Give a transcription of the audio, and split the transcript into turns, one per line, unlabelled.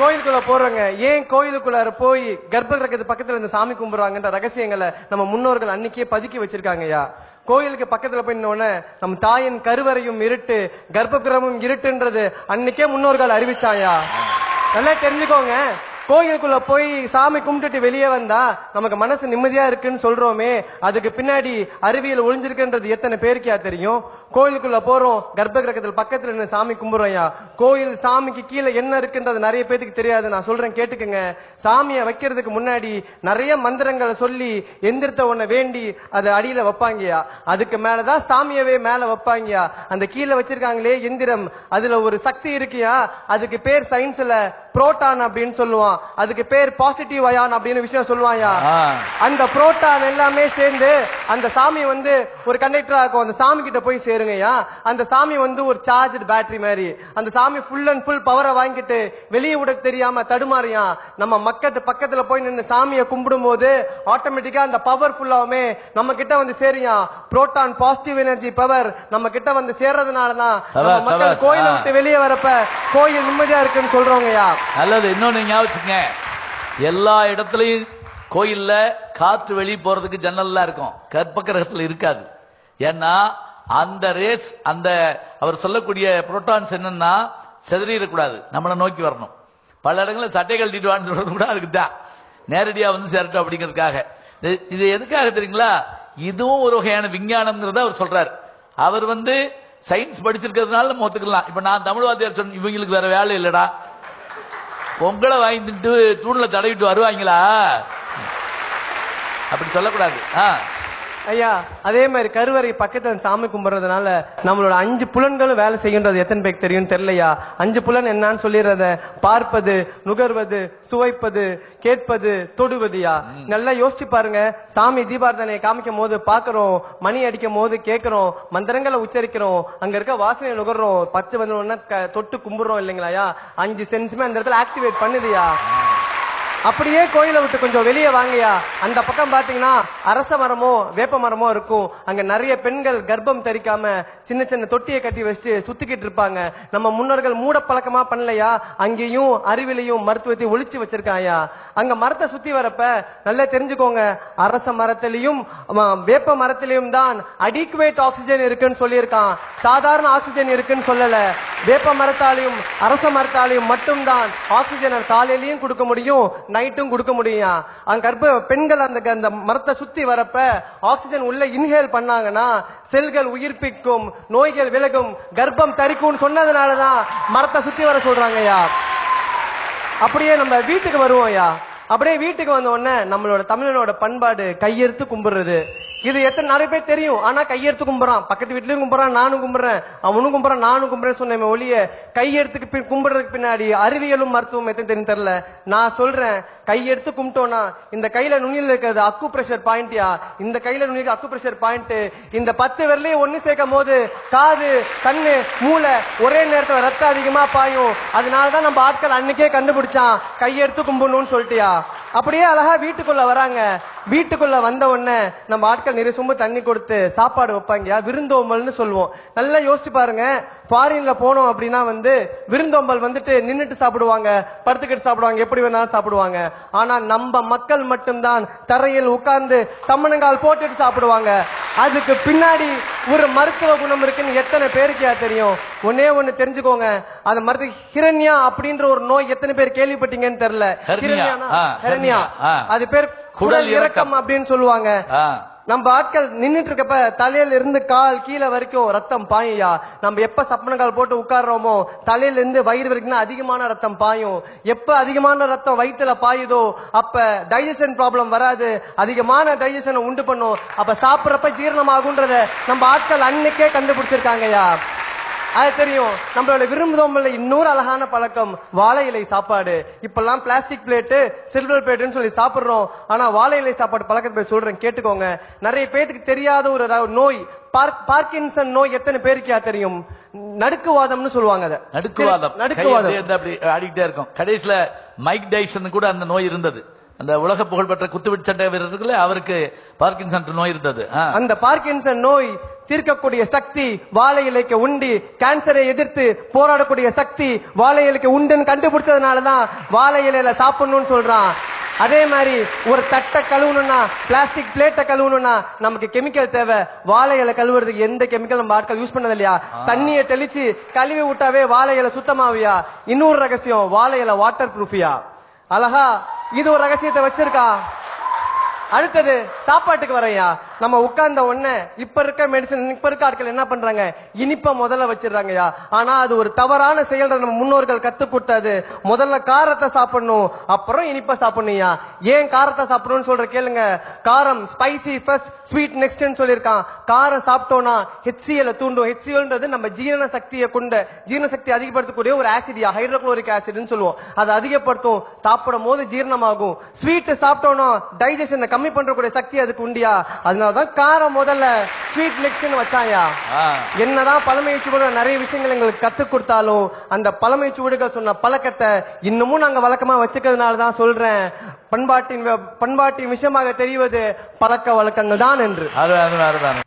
கோயிலுக்குள்ள போறவங்க ஏன் கோயிலுக்குள்ளார போய் கர்ப்ப கிரகத்து பக்கத்துல இருந்து சாமி கும்பிடுறாங்கன்ற ரகசியங்களை நம்ம முன்னோர்கள் அன்னைக்கே பதுக்கி வச்சிருக்காங்கய்யா. கோயிலுக்கு பக்கத்துல போய் நின்னோடனே நம்ம தாயின் கருவறையும் இருட்டு, கர்ப்ப கிரகமும் இருட்டுன்றது அன்னைக்கே முன்னோர்கள் அறிவிச்சாயா. நல்லா தெரிஞ்சுக்கோங்க. கோயிலுக்குள்ள போய் சாமி கும்பிட்டுட்டு வெளியே வந்தா நமக்கு மனசு நிம்மதியா இருக்குன்னு சொல்றோமே, அதுக்கு பின்னாடி அறிவியல் ஒளிஞ்சிருக்குன்றது எத்தனை பேருக்கா தெரியும்? கோயிலுக்குள்ள போறோம், கர்ப்ப கிரகத்தில் பக்கத்துல இருந்து சாமி கும்பிடுறோம்யா. கோயில் சாமிக்கு கீழே என்ன இருக்குன்றது நிறைய பேருக்கு தெரியாது. நான் சொல்றேன் கேட்டுக்குங்க. சாமியை வைக்கிறதுக்கு முன்னாடி நிறைய மந்திரங்களை சொல்லி எந்திரத்தை ஒண்ண வேண்டி அதை அடியில வைப்பாங்கயா. அதுக்கு மேலதான் சாமியவே மேல வைப்பாங்கயா. அந்த கீழே வச்சிருக்காங்களே எந்திரம், அதுல ஒரு சக்தி இருக்குயா. அதுக்கு பேர் சயின்ஸ்ல புரோட்டான் அப்படின்னு சொல்லுவான். அதுக்கு பேர் பாசிட்டிவ் அயான் அப்படின்னு விஷயம் சொல்லுவாயா. அந்த புரோட்டான் எல்லாமே சேர்ந்து அந்த சாமி வந்து ஒரு கண்டக்டரா இருக்கும். அந்த சாமி கிட்ட போய் சேருங்கய்யா. அந்த சாமி வந்து ஒரு சார்ஜ் பேட்டரி மாதிரி. அந்த சாமி ஃபுல் அண்ட் ஃபுல் பவரை வாங்கிட்டு வெளியே விட தெரியாம தடுமாறியா. நம்ம பக்கத்துல போய் நின்று சாமியை கும்பிடும் போது ஆட்டோமேட்டிக்கா அந்த பவர் ஃபுல்லாவுமே நம்ம கிட்ட வந்து சேரியா. புரோட்டான் பாசிட்டிவ் எனர்ஜி பவர் நம்ம கிட்ட வந்து சேர்றதுனாலதான் மக்கள் கோயிலை விட்டு வெளியே வரப்ப கோயில் நிம்மதியா இருக்குன்னு சொல்றோங்கய்யா.
நல்லது. இன்னொன்னு ஞாபகம், எல்லா இடத்துலயும் கோயில்ல காற்று வெளியே போறதுக்கு ஜன்னல்லாம் இருக்கும், கர்ப்ப கிரகத்துல இருக்காது. ஏன்னா அந்த ரேஸ், அந்த அவர் சொல்லக்கூடிய புரோட்டான்ஸ் என்னன்னா செதறிடக்கூடாது, நம்மளை நோக்கி வரணும். பல இடங்களில் சட்டை கழட்டிட்டு வான்னு சொல்றது கூட அதுக்குதான், நேரடியா வந்து சேரட்டும் அப்படிங்கிறதுக்காக. இது எதுக்காக தெரியுங்களா? இதுவும் ஒரு வகையான விஞ்ஞானம்ங்கிறத அவர் சொல்றாரு. அவர் வந்து சயின்ஸ் படிச்சிருக்கிறதுனால நம்ம ஒத்துக்கலாம். இப்ப நான் தமிழ் வாத்தியார் சொன்ன இவங்களுக்கு வேற வேலை இல்லடா, பொங்கலை வாங்கிட்டு தூண்ல தடவிட்டு வருவாங்களா, அப்படி சொல்லக்கூடாது.
ஐயா, அதே மாதிரி கருவறை பக்கத்துல சாமி கும்பிடுறதுனால நம்மளோட 5 புலன்களும் வேலை செய்கின்றது எத்தனை பேருக்கு தெரியும் தெரியலையா? 5 புலன் என்னன்னு சொல்லிடுறத: பார்ப்பது, நுகர்வது, சுவைப்பது, கேட்பது, தொடுவதுயா. நல்லா யோசிச்சு பாருங்க. சாமி தீபாரதனையை காமிக்கும் போது பாக்குறோம், மணி அடிக்கும் போது கேட்கிறோம், மந்திரங்களை உச்சரிக்கிறோம், அங்க இருக்க வாசனை நுகர்றோம், 10 வந்து தொட்டு கும்பிடுறோம் இல்லைங்களாயா? 5 சென்ஸுமே அந்த இடத்துல ஆக்டிவேட் பண்ணுதுயா. அப்படியே கோயிலை விட்டு கொஞ்சம் வெளியே வாங்கயா. அந்த பக்கம் பாத்தீங்கன்னா அரச மரமோ வேப்ப மரமோ இருக்கும். அங்க நிறைய பெண்கள் கர்ப்பம் தரிக்காம சின்ன சின்ன தொட்டியை கட்டி வச்சுட்டு சுத்திக்கிட்டு இருப்பாங்க. நம்ம முன்னோர்கள் மூட பழக்கமா பண்ணலையா? அங்கேயும் அறிவிலையும் மருத்துவத்தை ஒழிச்சு வச்சிருக்காயா. அங்க மரத்தை சுத்தி வரப்ப நல்லா தெரிஞ்சுக்கோங்க, அரச மரத்திலையும் வேப்ப மரத்திலையும் தான் அடிக்குவேட் ஆக்சிஜன் இருக்குன்னு சொல்லியிருக்கான். சாதாரண ஆக்சிஜன் இருக்குன்னு சொல்லல. வேப்ப மரத்தாலையும் அரச மரத்தாலையும் மட்டும்தான் ஆக்சிஜனை காலையிலையும் கொடுக்க முடியும், நைட்டும் கொடுக்க முடியும். அங்க கர்ப்ப பெண்கள் அந்த மரத்தை சுத்தி வரப்ப ஆக்சிஜன் உள்ள இன்ஹேல் பண்ணாங்கன்னா செல்கள் உயிர்ப்பிக்கும், நோய்கள் விலகும், கர்ப்பம் தரிக்கும் சொன்னதுனாலதான் மரத்தை சுத்தி வர சொல்றாங்கய்யா. அப்படியே நம்ம வீட்டுக்கு வருவோம்யா. அப்படியே வீட்டுக்கு வந்த உடனே நம்மளோட தமிழனோட பண்பாடு கையெடுத்து கும்பிடுறது. இது எத்தனை நிறைய பேர் தெரியும். ஆனா கையெடுத்து கும்பிடுறான், பக்கத்து வீட்லயும் கும்பிடுறான், நானும் கும்பிடுறேன், அவனும் கும்பிடுறான், நானும் கும்பிடுறேன் சொன்ன ஒளிய கையெடுத்துக்கு கும்பிடுறதுக்கு பின்னாடி அறிவியலும் மருத்துவம் எத்தனை தெரியும் தெரியல. நான் சொல்றேன், கையெடுத்து கும்பிட்டோம்னா இந்த கையில நுனியில் இருக்கிறது அக்கு பிரஷர் பாயிண்ட்யா. இந்த கையில நுனிக்கு அக்கு பிரஷர் பாயிண்ட். இந்த 10 விரலையும் ஒண்ணு சேர்க்கும் போது காது, கண்ணு, மூளை ஒரே நேரத்துல ரத்தம் அதிகமா பாயும். அதனாலதான் நம்ம ஆட்கள் அன்னைக்கே கண்டுபிடிச்சான் கையெடுத்து கும்பிடணும்னு சொல்லிட்டியா. அப்படியே அழகா வீட்டுக்குள்ள வராங்க. வீட்டுக்குள்ள வந்த உடனே நம்ம ஆட்கள் நிறைய சொம்பு தண்ணி கொடுத்து சாப்பாடு வைப்பாங்க, விருந்தோம்பல்னு சொல்லுவோம். நல்லா யோசிச்சு பாருங்க. ஃபாரின்ல போனோம் அப்படின்னா வந்து விருந்தோம்பல் வந்துட்டு நின்னுட்டு சாப்பிடுவாங்க, படுத்துக்கிட்டு சாப்பிடுவாங்க, எப்படி வேணாலும் சாப்பிடுவாங்க. ஆனா நம்ம மக்கள் மட்டும்தான் தரையில் உட்கார்ந்து தம்மனங்கால் போட்டுட்டு சாப்பிடுவாங்க. அதுக்கு பின்னாடி ஒரு மருத்துவ குணம் இருக்குன்னு எத்தனை பேருக்கு தெரியும்? ஒன்னே ஒண்ணு தெரிஞ்சுக்கோங்க, அந்த மருத்துவ ஹிரண்யா அப்படின்ற ஒரு நோய் எத்தனை பேர் கேள்விப்பட்டீங்கன்னு தெரியல. ஹிரண்யா, அது பேர் குடல் இறக்கம் அப்படின்னு சொல்லுவாங்க. நம்ம ஆட்கள் நின்னுட்டு இருக்கப்ப தலையில இருந்து கால் கீழே வரைக்கும் ரத்தம் பாயா. நம்ம எப்ப சப்பனங்கால் போட்டு உட்கார்றோமோ தலையில இருந்து வயிறு வரைக்கும் அதிகமான ரத்தம் பாயும். எப்ப அதிகமான ரத்தம் வயிற்றுல பாயுதோ அப்ப டைஜஷன் ப்ராப்ளம் வராது, அதிகமான டைஜஷனை உண்டு பண்ணும். அப்ப சாப்பிடறப்ப ஜீரணமாகுன்றத நம்ம ஆட்கள் அன்னைக்கே கண்டுபிடிச்சிருக்காங்கயா. அது தெரியும். நம்மளோட விரும்புதோம்பல்ல இன்னொரு அழகான பழக்கம் வாழை இலை சாப்பாடு. இப்பெல்லாம் பிளாஸ்டிக் பிளேட்டு, சில்வர் பிளேட்டுன்னு சொல்லி சாப்பிடுறோம். ஆனா வாழை இலை சாப்பாடு பழக்கத்தை சொல்றேன் கேட்டுக்கோங்க. நிறைய பேருக்கு தெரியாத ஒரு நோய் பார்க்கின்சன் நோய் எத்தனை பேருக்கு தெரியும்? நடுக்குவாதம்னு சொல்லுவாங்க. நடுக்குவாதம் ஆடிக்கிட்டே இருக்கும். கடைசியில மைக் டைசன் கூட அந்த நோய் இருந்தது.
அந்த உலக புகழ்பெற்ற குத்துவிட்டு சண்டை வீரர் இருக்குல்ல, அவருக்கு பார்க்கின்சன் நோய் இருந்தது.
அந்த பார்க்கின்சன் நோய் தீர்க்கக்கூடிய சக்தி வாழை இலைக்கு உண்டு. கேன்சரை எதிர்த்து போராடக்கூடிய சக்தி வாழை இலைக்கு உண்டுன்னு கண்டுபிடிச்சதுனாலதான் வாழை இலையில சாப்பிடணும்னு சொல்றான். அதே மாதிரி ஒரு தட்டை கழுவணும்னா, பிளாஸ்டிக் பிளேட்டை கழுவணும்னா நமக்கு கெமிக்கல் தேவை. வாழை இலை கழுவுறதுக்கு எந்த கெமிக்கல் நம்ம ஆட்கள் யூஸ் பண்ணது இல்லையா? தண்ணியை தெளிச்சு கழுவி விட்டாவே வாழை இலை சுத்தமாவியா? இன்னொரு ரகசியம், வாழை இலை வாட்டர் ப்ரூஃபியா? அழகா இது ஒரு ரகசியத்தை வச்சிருக்கா. அடுத்தது சாப்பாட்டுக்கு வரையா. நம்ம உட்கார்ந்த உடனே இப்ப இருக்க மெடிசன், இப்ப இருக்க ஆட்கள் என்ன பண்றாங்க, இனிப்ப முதல்ல வச்சிடறாங்கயா. ஆனா அது ஒரு தவறான செயல். நம்ம முன்னோர்கள் கத்து கொடுத்தது. முதல்ல காரத்தை சாப்பிடணும், அப்புறம் இனிப்ப சாப்பிடணும்யா. ஏன் காரத்தை சாப்பிடணும்னு சொல்ற கேளுங்க. காரம் ஸ்பைசி ஃபர்ஸ்ட், ஸ்வீட் நெக்ஸ்ட்னு சொல்லியிருக்கான். காரம் சாப்பிட்டோம்னா HCl தூண்டும். HClன்றது நம்ம ஜீரண சக்தியை கொண்ட, ஜீரண சக்தி அதிகப்படுத்தக்கூடிய ஒரு ஆசிடியா, ஹைட்ரோகுளோரிக் ஆசிட்னு சொல்லுவோம். அதை அதிகப்படுத்தும். சாப்பிடும் போது ஜீரணமாகும். ஸ்வீட் சாப்பிட்டோம்னா டைஜஷன் கம்மி பண்றக்கூடிய சக்தி அதுக்கு உண்டியா. அதனாலதான் காரம் முதல்ல, ஸ்வீட் நெக்ஸ்ட்னு வச்சாயா. என்னதான் பழமை சுவடுகள் நிறைய விஷயங்கள் எங்களுக்கு கத்து கொடுத்தாலும் அந்த பழமை சுவடுகள் சொன்ன பழக்கத்தை இன்னமும் நாங்க வழக்கமா வச்சுக்கிறதுனாலதான் சொல்றேன், பண்பாட்டின் விஷயமாக தெரிவது பழக்க வழக்கங்கள் தான் என்று.